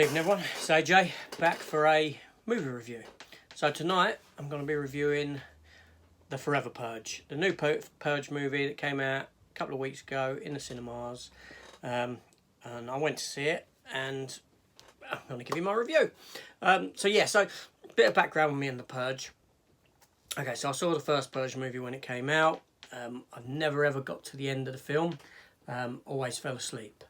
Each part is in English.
Good evening everyone, it's AJ back for a movie review. So tonight I'm going to be reviewing The Forever Purge, the new Purge movie that came out a couple of weeks ago in the cinemas, and I went to see it and I'm going to give you my review. So a bit of background on me and The Purge. Okay, so I saw the first Purge movie when it came out. I've never ever got to the end of the film, always fell asleep.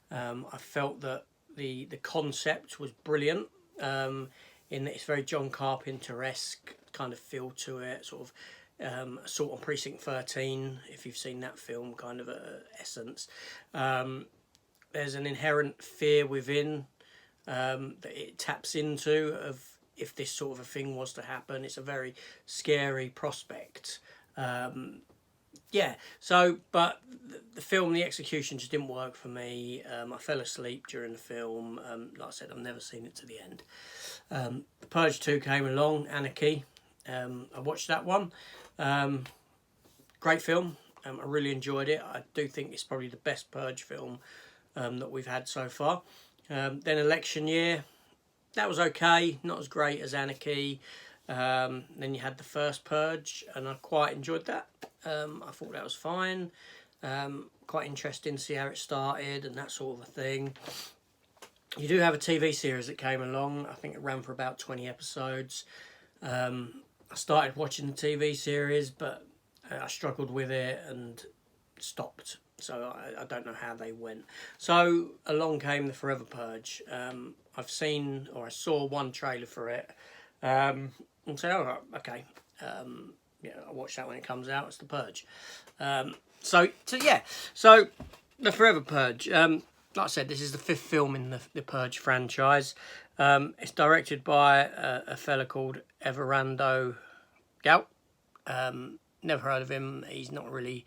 I felt that the concept was brilliant, in that it's very John Carpenter-esque kind of feel to it, sort of Assault on Precinct 13, if you've seen that film, kind of essence. There's an inherent fear within that it taps into of if this sort of a thing was to happen. It's a very scary prospect. But the film, the execution just didn't work for me. I fell asleep during the film. Like I said, I've never seen it to the end. The Purge 2 came along, Anarchy. I watched that one. Great film. I really enjoyed it. I do think it's probably the best Purge film that we've had so far. Then Election Year, that was okay. Not as great as Anarchy. Then you had the first Purge, and I quite enjoyed that. I thought that was fine. Quite interesting to see how it started and that sort of a thing. You do have a TV series that came along. I think it ran for about 20 episodes. I started watching the TV series, but I struggled with it and stopped. So I don't know how they went. So along came The Forever Purge. I saw one trailer for it. And so, all right, okay. I'll watch that when it comes out. It's The Purge. So The Forever Purge. Like I said, this is the 5th film in the Purge franchise. It's directed by a fella called Everando Gout. Never heard of him. He's not really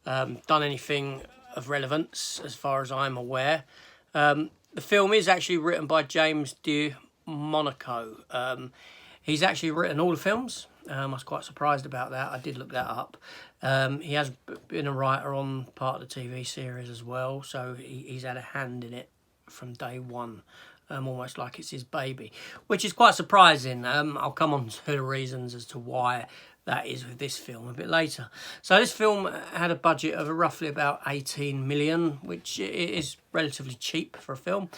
done anything of relevance as far as I'm aware. The film is actually written by James de Monaco. He's actually written all the films. I was quite surprised about that. I did look that up. He has been a writer on part of the TV series as well, so he's had a hand in it from day one, almost like it's his baby, which is quite surprising. I'll come on to the reasons as to why that is with this film a bit later. So this film had a budget of roughly about 18 million, which is relatively cheap for a film.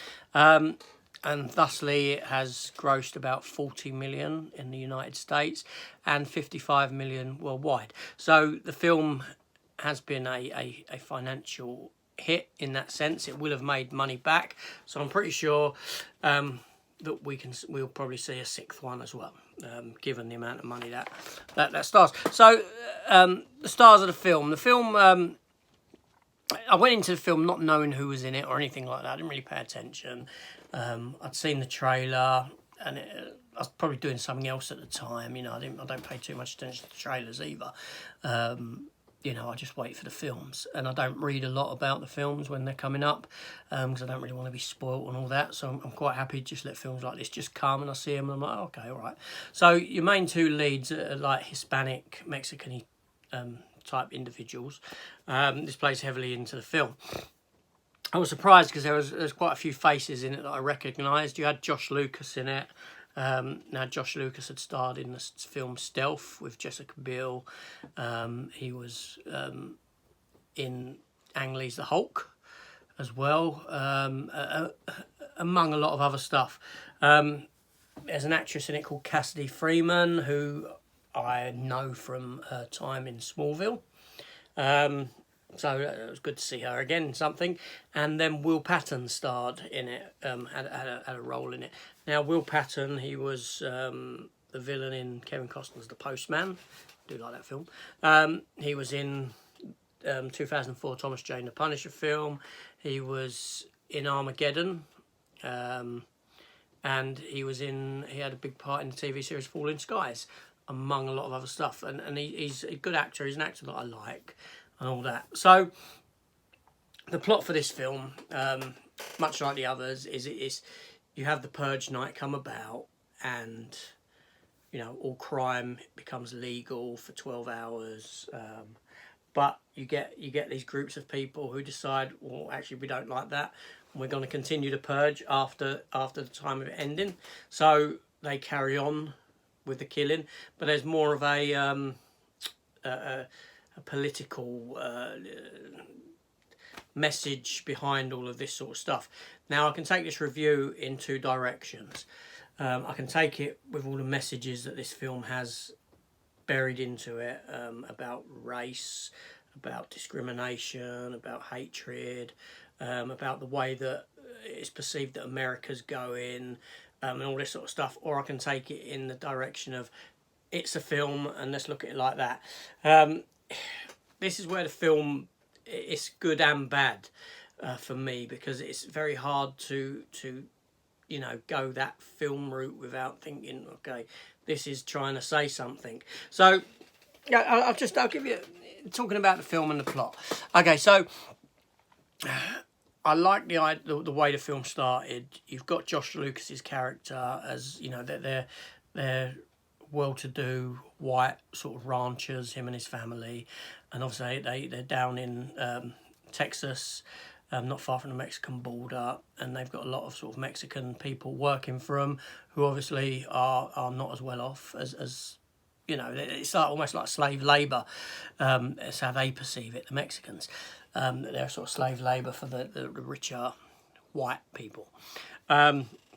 And thusly it has grossed about 40 million in the United States and 55 million worldwide. So the film has been a financial hit in that sense. It will have made money back. So I'm pretty sure that we'll probably see a 6th one as well, given the amount of money that stars. So the stars of the film. The film, I went into the film not knowing who was in it or anything like that. I didn't really pay attention. I'd seen the trailer, and I was probably doing something else at the time. I don't pay too much attention to the trailers either. I just wait for the films, and I don't read a lot about the films when they're coming up, because I don't really want to be spoilt and all that. So I'm quite happy to just let films like this just come, and I see them, and I'm like, okay, all right. So your main 2 leads are like Hispanic, Mexican type individuals. This plays heavily into the film. I was surprised because there's quite a few faces in it that I recognised. You had Josh Lucas in it. Now, Josh Lucas had starred in the film Stealth with Jessica Biel. He was in Ang Lee's The Hulk as well, among a lot of other stuff. There's an actress in it called Cassidy Freeman, who I know from her time in Smallville. So it was good to see her again in something. And then Will Patton starred in it, had a role in it. Now, Will Patton, he was the villain in Kevin Costner's The Postman. I do like that film. He was in 2004 Thomas Jane the Punisher film. He was in Armageddon. And he had a big part in the TV series Falling Skies, among a lot of other stuff. And he's a good actor. He's an actor that I like. And all that. So the plot for this film, much like the others, is you have the Purge night come about, and all crime becomes legal for 12 hours. but you get these groups of people who decide, well, actually we don't like that, and we're going to continue to purge after the time of it ending. So they carry on with the killing, but there's more of a political message behind all of this sort of stuff. Now I can take this review in two directions. I can take it with all the messages that this film has buried into it, about race, about discrimination, about hatred, about the way that it's perceived that America's going, and all this sort of stuff. Or I can take it in the direction of, it's a film and let's look at it like that. This is where the film, it's good and bad for me, because it's very hard to go that film route without thinking, okay, this is trying to say something. So yeah, I'll give you, talking about the film and the plot. Okay, so I like the way the film started. You've got Josh Lucas's character as, they're well-to-do white sort of ranchers, him and his family, and obviously they're down in Texas, not far from the Mexican border, and they've got a lot of sort of Mexican people working for them who obviously are not as well off as it's almost like slave labour. That's how they perceive it, the Mexicans. They're sort of slave labour for the richer white people.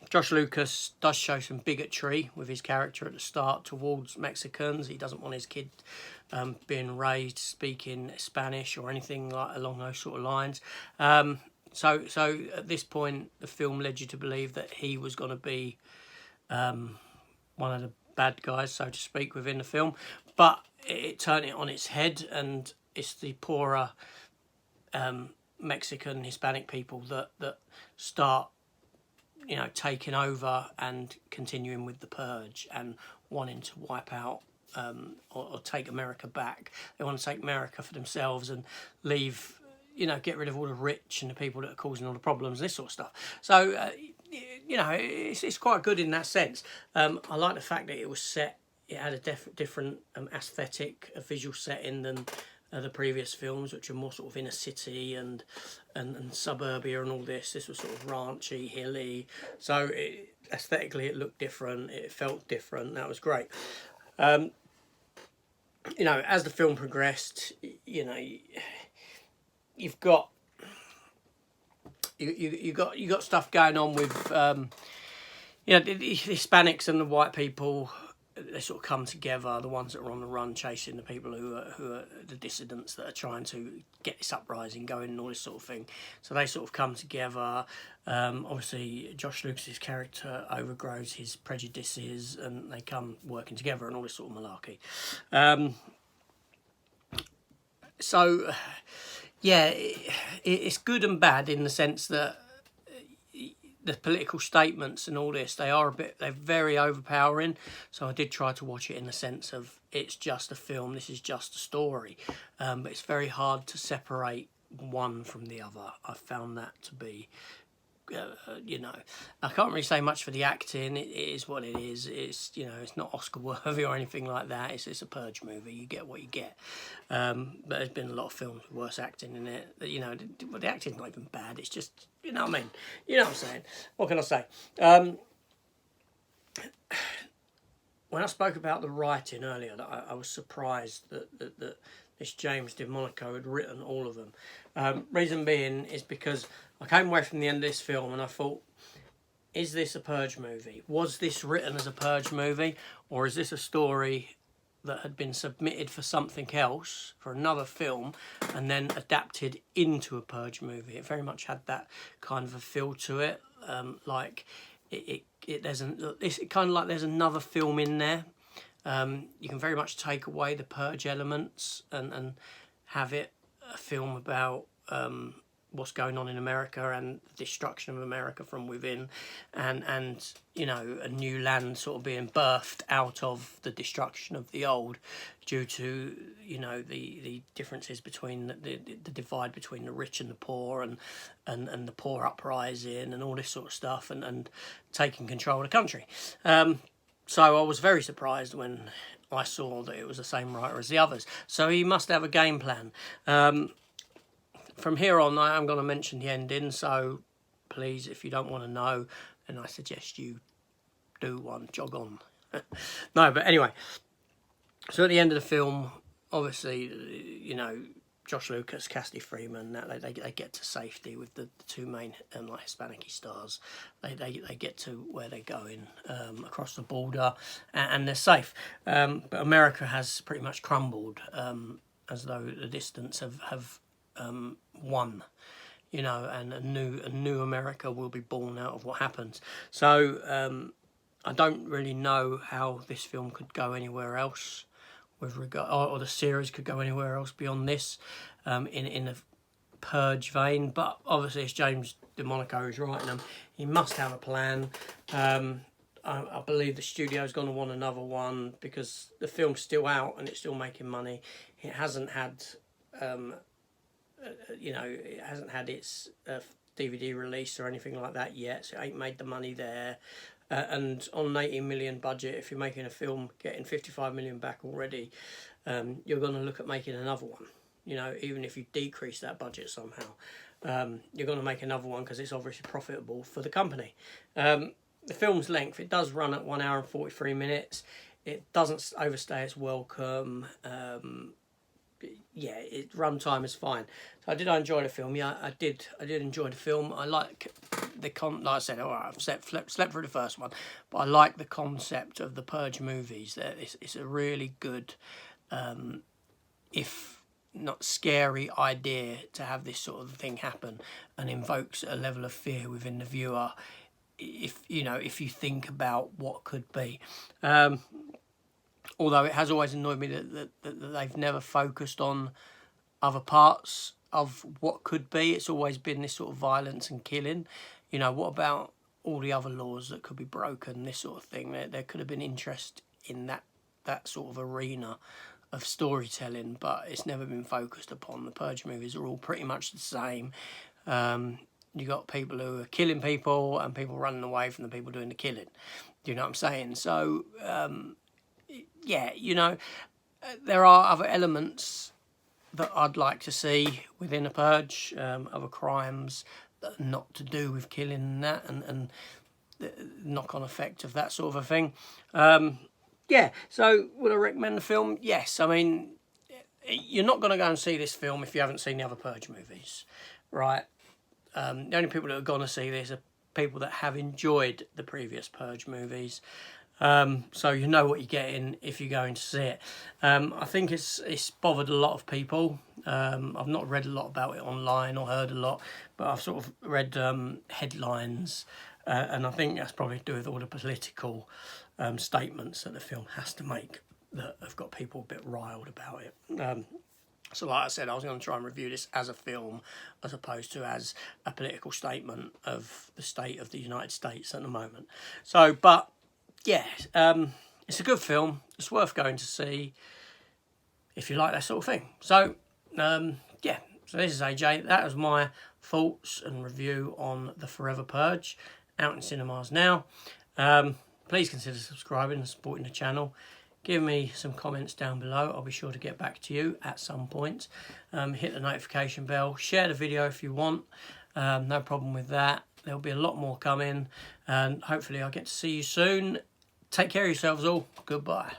Josh Lucas does show some bigotry with his character at the start towards Mexicans. He doesn't want his kid being raised speaking Spanish or anything like along those sort of lines. So at this point, the film led you to believe that he was going to be one of the bad guys, so to speak, within the film. But it turned it on its head, and it's the poorer Mexican, Hispanic people that start taking over and continuing with the purge and wanting to wipe out or take America back. They want to take America for themselves and leave, get rid of all the rich and the people that are causing all the problems, this sort of stuff. So, it's quite good in that sense. I like the fact that it was set, it had a different aesthetic, a visual setting than the previous films, which are more sort of inner city and suburbia and all this. This was sort of ranchy, hilly. So aesthetically it looked different, it felt different. That was great. As the film progressed, you've got you got stuff going on with the Hispanics and the white people. They sort of come together, the ones that are on the run chasing the people who are the dissidents that are trying to get this uprising going and all this sort of thing. So they sort of come together. Obviously, Josh Lucas's character overgrows his prejudices and they come working together and all this sort of malarkey. It's good and bad in the sense that the political statements and all this, they're very overpowering. So I did try to watch it in the sense of, it's just a film, this is just a story. But it's very hard to separate one from the other. I found that to be, I can't really say much for the acting. It is what it is. It's, it's not Oscar worthy or anything like that. It's a Purge movie. You get what you get. But there's been a lot of films with worse acting in it. The acting's not even bad. It's just, you know what I mean? You know what I'm saying? What can I say? When I spoke about the writing earlier, that I was surprised that this James DeMonaco had written all of them. Reason being is because I came away from the end of this film and I thought, is this a Purge movie? Was this written as a Purge movie? Or is this a story that had been submitted for something else, for another film, and then adapted into a Purge movie? It very much had that kind of a feel to it. It's kind of like there's another film in there. You can very much take away the Purge elements and have it a film about what's going on in America and the destruction of America from within, and a new land sort of being birthed out of the destruction of the old, due to the differences between the divide between the rich and the poor, and the poor uprising and all this sort of stuff, and taking control of the country. So I was very surprised when I saw that it was the same writer as the others. So he must have a game plan. From here on, I am going to mention the ending, so please, if you don't want to know, then I suggest you do one, jog on. No, but anyway, so at the end of the film, obviously, you know, Josh Lucas, Cassidy Freeman, they get to safety with the two main like Hispanic stars. They get to where they're going across the border, and they're safe. But America has pretty much crumbled, as though the dissidents have won, you know, and a new America will be born out of what happens. So I don't really know how this film could go anywhere else with regard, or the series could go anywhere else beyond this, in a Purge vein. But obviously it's James DeMonaco who's writing them. He must have a plan. I believe the studio's going to want another one because the film's still out and it's still making money. It hasn't had, you know, it hasn't had its DVD release or anything like that yet, so it ain't made the money there. And on an 18 million budget, if you're making a film getting 55 million back already, you're going to look at making another one. You know, even if you decrease that budget somehow, you're going to make another one because it's obviously profitable for the company. The film's length, it does run at 1 hour and 43 minutes. It doesn't overstay its welcome. Yeah, runtime is fine. So did I enjoy the film? Yeah, I did enjoy the film. I like the like I said, all right, I've slept through the first one, but I like the concept of the Purge movies. That it's a really good, if not scary, idea to have this sort of thing happen, and invokes a level of fear within the viewer. If you think about what could be. Although it has always annoyed me that they've never focused on other parts of what could be. It's always been this sort of violence and killing. You know, what about all the other laws that could be broken, this sort of thing? There could have been interest in that sort of arena of storytelling, but it's never been focused upon. The Purge movies are all pretty much the same. You got people who are killing people and people running away from the people doing the killing. Do you know what I'm saying? So, yeah, you know, there are other elements that I'd like to see within a Purge, other crimes that are not to do with killing and that, and the knock-on effect of that sort of a thing. Yeah, so would I recommend the film? Yes. I mean, you're not going to go and see this film if you haven't seen the other Purge movies, right? The only people that are going to see this are people that have enjoyed the previous Purge movies. So you know what you're getting if you're going to see it. I think it's bothered a lot of people. I've not read a lot about it online or heard a lot, but I've sort of read headlines, and I think that's probably to do with all the political statements that the film has to make that have got people a bit riled about it. So like I said, I was going to try and review this as a film as opposed to as a political statement of the state of the United States at the moment. So, but yeah, it's a good film. It's worth going to see if you like that sort of thing. So, yeah, so this is AJ. That was my thoughts and review on The Forever Purge, out in cinemas now. Please consider subscribing and supporting the channel. Give me some comments down below. I'll be sure to get back to you at some point. Hit the notification bell. Share the video if you want. No problem with that. There'll be a lot more coming. And hopefully I'll get to see you soon. Take care of yourselves all. Goodbye.